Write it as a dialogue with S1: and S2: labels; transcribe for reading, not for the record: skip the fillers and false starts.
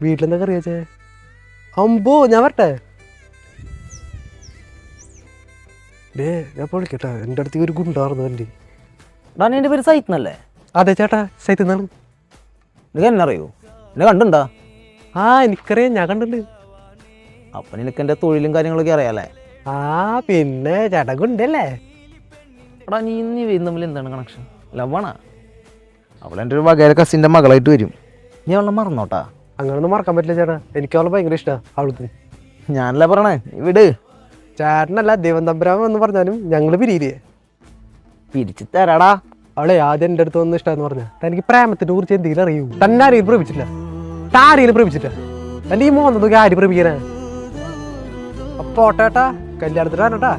S1: വീട്ടിലെന്താ കറി വെച്ചേ? അമ്പോ ഞാൻ വരട്ടെ. ഞാൻ പൊളിക്കട്ടാ, എൻ്റെ അടുത്തേക്ക് ഒരു ഗുണ്ടാർന്നു വണ്ടി.
S2: എൻ്റെ പേര് സൈത്തന്നല്ലേ?
S1: അതെ ചേട്ടാ, സൈത്തുന്നാണ്.
S2: നിനക്ക് എന്നെ അറിയോ? എന്നെ കണ്ടുണ്ടാ?
S1: ആ എനിക്കറിയാം, ഞാൻ കണ്ടിട്ടുണ്ട്.
S2: അപ്പം നിനക്ക് എൻ്റെ തൊഴിലും കാര്യങ്ങളൊക്കെ അറിയാലേ?
S1: ആ പിന്നെ ചേട്ടാ ഗുണ്ടല്ലേ?
S2: എടാ നീ തമ്മിൽ എന്താണ് കണക്ഷൻ? ലവാണാ? അവളെൻ്റെ ഒരു വകയിലെ കസിൻ്റെ മകളായിട്ട് വരും. നീ അവളെ മറന്നോട്ടാ?
S1: അങ്ങനൊന്നും മറക്കാൻ പറ്റില്ല ചേട്ടാ, എനിക്ക് അവളെ ഭയങ്കര ഇഷ്ടമാണ്. അവൾക്ക്
S2: ഞാനല്ല പറയണേ, വിട്.
S1: ചേട്ടനല്ല ദൈവം തമ്പുരാൻ എന്ന് പറഞ്ഞാലും ഞങ്ങൾ പിരിയില്ലേ?
S2: പിരിച്ചു തരാടാ.
S1: അവളെ ആദ്യം എൻ്റെ അടുത്ത് വന്ന് ഇഷ്ടമെന്ന് പറഞ്ഞാൽ തനിക്ക് പ്രേമത്തിനെ കുറിച്ച് എന്തെങ്കിലും അറിയൂ? തന്നെ ആരെയും പ്രേമിച്ചില്ല, ആരെയും പ്രേമിച്ചില്ല. എൻ്റെ ഈ മോന്നതൊക്കെ ആര് പ്രേമിക്കാനാ? അപ്പൊ ഓട്ടേട്ടാ, കല്യാണത്തിന് വരട്ടാ.